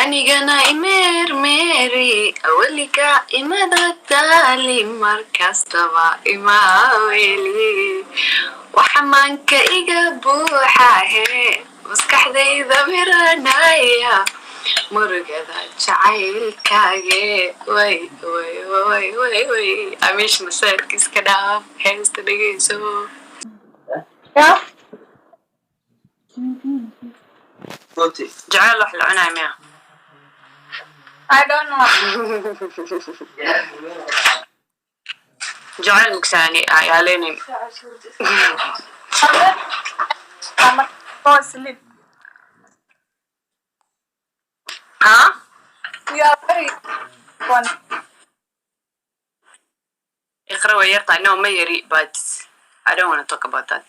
anigana imeermeeri awaliga imada taali markastaba imaaweli waxa maanka iga buuxahe maskaxdayda miranaya murugada jacaylkaage way amish masaarkiiska dhaaf heesta dhegeyso jacayl wax la cunaya miya I don't know. جعل مكساني عيالين I'm go sleep. ها You are very fun. اقرا ويرطع no ما يري but I don't want to talk about that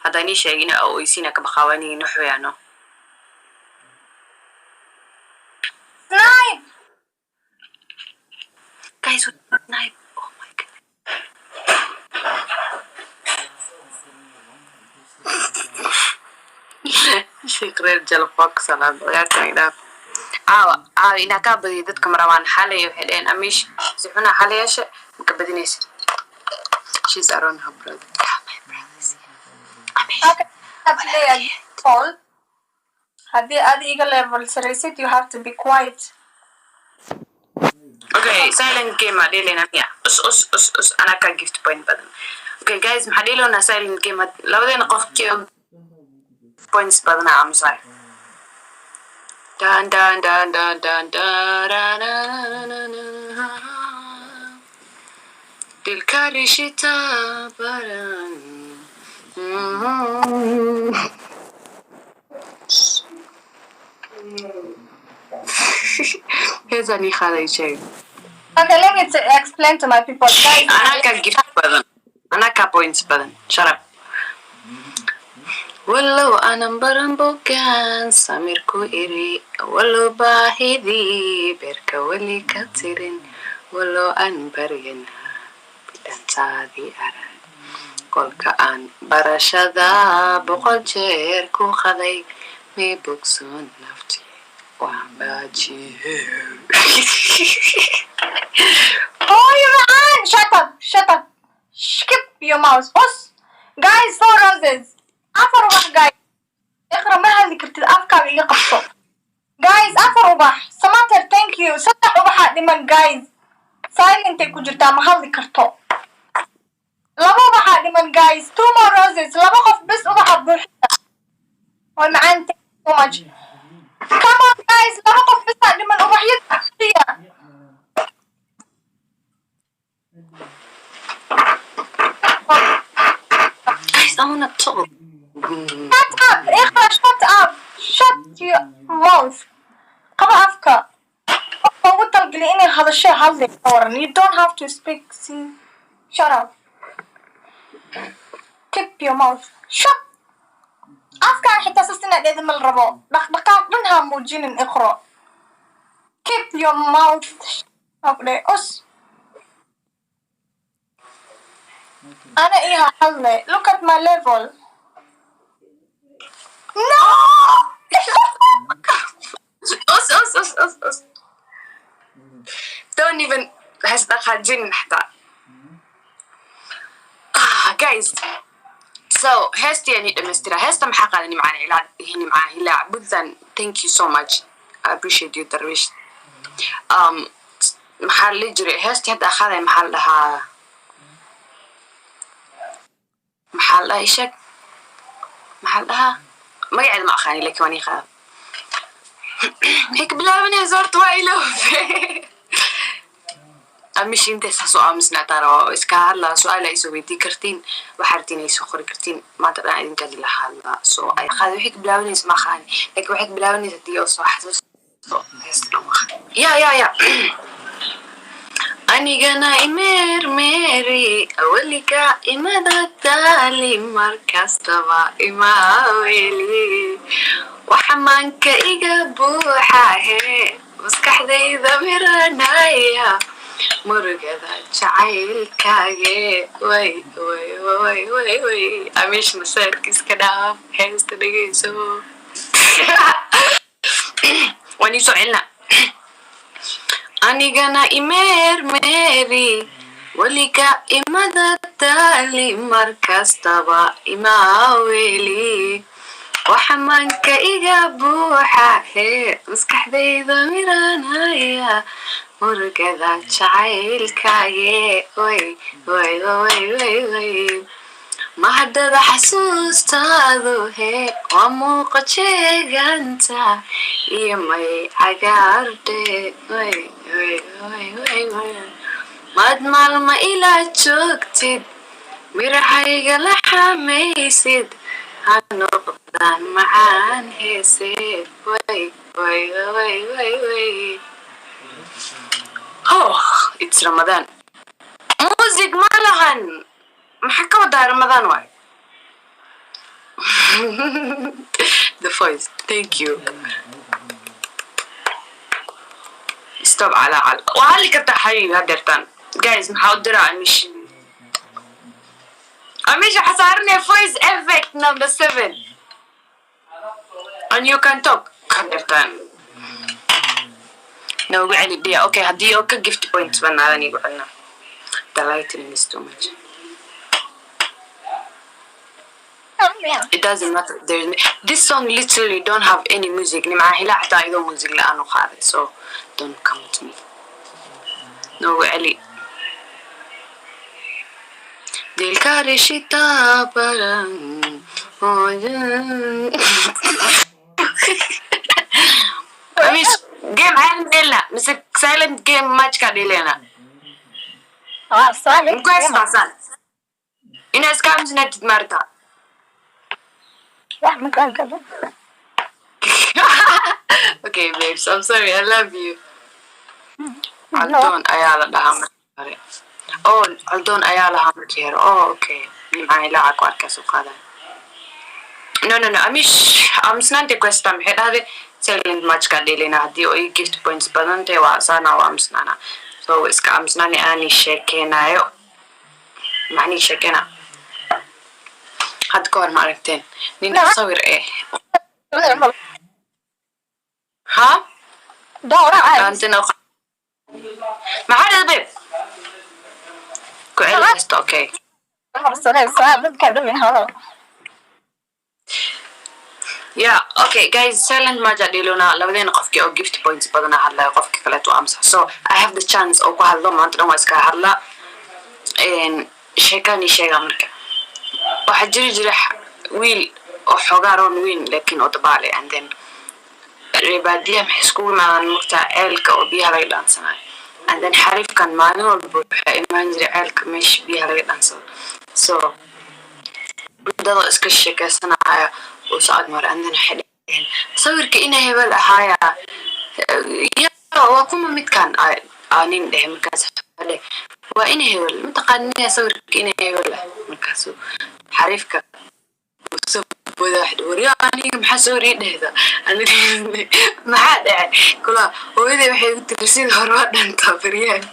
هذا ني شيء او يسينا كبخواني نحو يعني Snipe! guys snipe oh my god شكرا جلفوك سلام يا كايدا إنا كابدي دتك مروان حالي وحلين أميش سيحونا حالي ياشا مكبدينيش she's around her brother my brothers أميش Okay, play a call. At the eagle level, so you have to be quiet. okay silent game adilena miya us أنا كان gift point بدن okay guys محديلونا silent game لو دينا قفكي points بدنا I'm sorry dun dun dun dun dun dun بالكاري شتاء بران هذا ني خالي شيء Okay, let me explain to my people. Guys, أنا كان gift بدن أنا كا points بدن شرب ولو أنا برنبو كان سميركو إري ولو باهدي بركا ولي كترين ولو أن برينا بلانتادي أرى kolka aan barashada boqol jeer ku qaday may bogsoon nafti waan baajiye oh, you man! Shut up! Skip your mouse. Us, guys, 4 roses. After what, guys? اقرا ما هذه كرت الأفكار اللي قصوا. Guys, after what? Samater, thank you. صدق وبحق لمن guys. Silent كجرتا ما هذه كرتو. لما بحق لمن guys. 2 more roses. لما قف بس وبحق برحلة. والمعان thank you so much. Come on guys. لما قف بس لمن وبحيد فيها. guys I wanna talk Shut up! اقرا shut up! Shut your mouth. قبل أفكار. قلت لي إني هذا الشيء هذا فورا. You don't have to speak. See? Shut up. Keep your mouth. Shut. أفكار حتى سستنا إذا من الربع. دقائق منها موجين اقرأ. Keep your mouth. أوكي. أس. أنا إيها حلة. Look at my level. No. us don't even هستخدم جن حتى guys so هستي يعني دمسترا هستا محقا لاني معنا إلى هني معاه إلى بذن thank you so much I appreciate you درويش محل يجري هستي هدا أخذها محلها إيشك محلها ما يعلم أخاني لك واني خاف هيك بلا من هزارت وايلو أمشي أنت سؤال مسنا ترى إسكار لا سؤال أيسو بيدي كرتين وحرتين أيسو خوري كرتين ما ترى عندي كذي لحال سو أي خذ وحيك بلا من اسمه خاني لك وحيك بلا من تديه وصو حسوس يا anigana imeermeeri awaliga imada taali markastaba imaaweli waxa maanka iga buuxahe maskaxdayda miranaya murugada jacaylkaage way amish masaarkiiska dhaaf heesta dhegeyso واني سؤالنا anigana imeermeeri weliga imada taali markastaba imaaweli waxa manka iga buuxa hee maskaxdayda miranaya murugada jacaylkaaye way way way way way mahadada xasuustaadu hee waa muuqa jeeganta iyo may cagaardhe way way way way way maad maalma ilaa joogtid mirahayga la xamaysid ha noqdaan macaan heese way way way way way oh it's Ramadan music malahan maxaa ka wadaa Ramadan waay the voice thank you stop على وهل كنت حبيبي هدرتان guys محاضرة أميش حصارني voice effect number 7 and you can talk هدرتان no وعلي دي okay هدي okay gift points بنادني قلنا the lighting is too much it doesn't matter this song literally don't have any music نمعاه لا حتى أيضا music لأنه خالد so don't come to me no وعلي ديلكا رشيتا بران أميش جيم عين ديلا مسك silent game match كاديلنا صالح مكويس باسان إنا سكامز نتت مرتا okay babes I'm sorry I love you Aldon ayala lahaa oh Aldon ayala hamar oh okay maxay lacag ku arkaa soo qaadan no amisnante questa maxay dhahday silent match ka dhelina hadii oo gift points badan tahay waa sana waa amsnana so iska amsnani ani sheekeenayo macni sheekena had koor ma aragteen nin sawir ها دورة أنتنا ما حدا بيب كويس أوكي yeah okay guys silent ما جادي لنا لو بدينا قفكي أو gift points بدنا هلا قفكي كلاتو أمسح so I have the chance أو كهلا ما أنتنا ما إسكا هلا إن شيكاني شيء أمريكا واحد جرح ويل أو حجارون وين لكن أطبالي and then ربادية محسكوه مع المقطع عيلك أو بيها لغي الأنسان and then حريف كان معنى والبوحة إما نجري عيلك مش بيها لغي الأنسان so بدأ اسك الشيكة سنة وصعد مرة and then حدين صور كإنه هبال أحايا يا وكما متكان آنين ده مكاس حالي وإنه هبال متقانية صور كإنه هبال مكاسو حريف كان وصف واحد ورياني محسوري هذا أنا ما حد يعني كلها وإذا بحب ترسيل هروات أنت بريان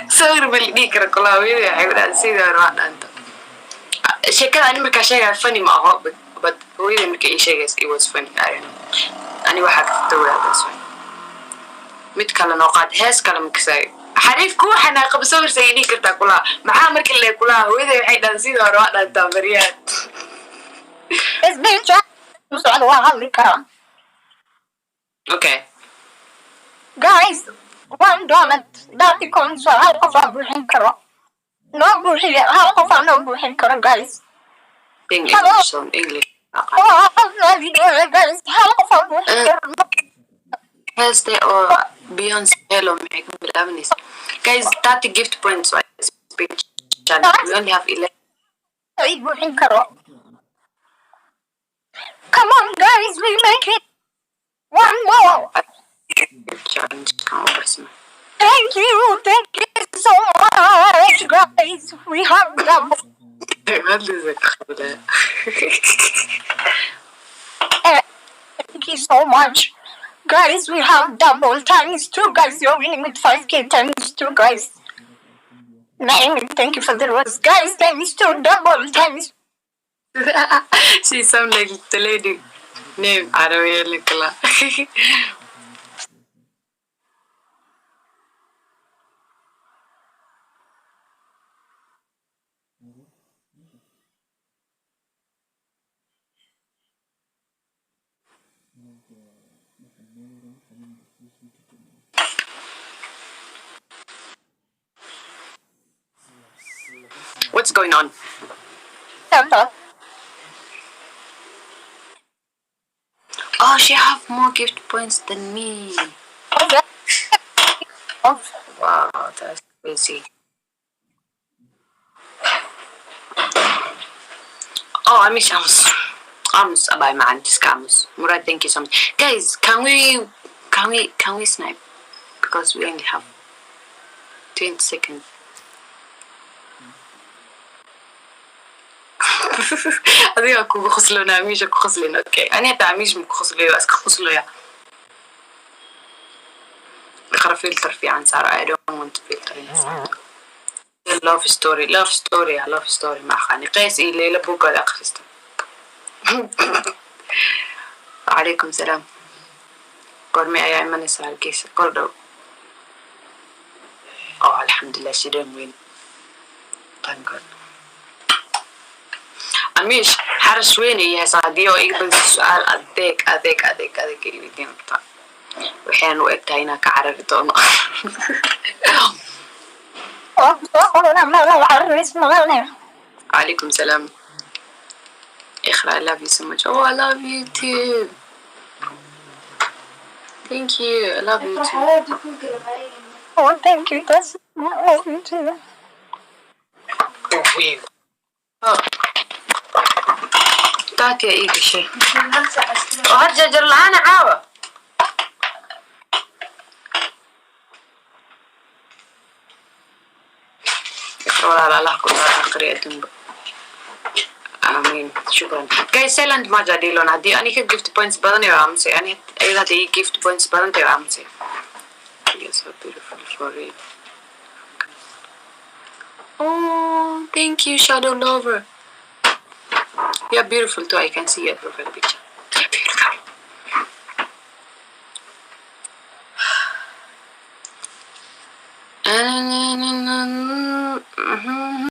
صور بالنيكرة كلها وإذا بحب ترسيل هروات أنت شكل أنا مركا شيء فني ما هو but وإذا مركا إيه شيء it was funny أنا واحد فتوى هذا سوي متكلم نقاد هاس كلام كسائي حريف كو حنا قبل صور سيدي كرتا كلها معاه مركل اللي كلها وإذا بحب ترسيل هروات أنت بريان It's been سؤال واحد كلام. Okay. Guys, one donut. That يكون سؤال قفا بوحين كرا. No بوحين. هل قفا no بوحين كرا guys. English song English. guys. هل قفا بوحين كرا. Hashtag or Beyonce hello make me guys 30 gift points so speech challenge we only have 11 عيد بوحين كرا. Come on guys, we make it. One more. challenge come over Thank you so much guys. We have double. Thank you so much. Guys, we have double times 2 guys. You're winning with 5k times 2 guys. Thank you for the rest. Guys, times 2 double times. She sound like the lady name Arabian Nicola. What's going on? Oh, she have more gift points than me. Wow, that's crazy. Oh, I miss Amos. Amos, abay man, just Amos. Murad, thank you so much. Guys, can we snipe? Because we only have 20 seconds. adiga kugu qoslona amisha ku qoslina okay ani ta amish mu qoslayo iska qoslayo iqra filter fi an sar I don't want to filter in love story ma khani qays ilayla buka la akhristo عليكم سلام قرمي أيام من سال كيس قردو oh الحمد لله she didn't win thank God أميش حرش ويني يا صاحبي ويقبل السؤال أديك يدين بتاع وحين وقتها هنا كعرف دونا عليكم سلام إخرا I love you so much oh I love you too thank you I love you too Oh, thank you. That's I love you too. oh تاتي أي شيء وهرجع لعنا عاوة ولا لا كل آخر يدنب آمين شكرا guys silent ما جادي لون هدي أنا كيف gift points بدني وعمسي أنا أيضا دي gift points بدني وعمسي yes so beautiful for you oh thank you shadow lover you're beautiful too I can see your profile picture you're beautiful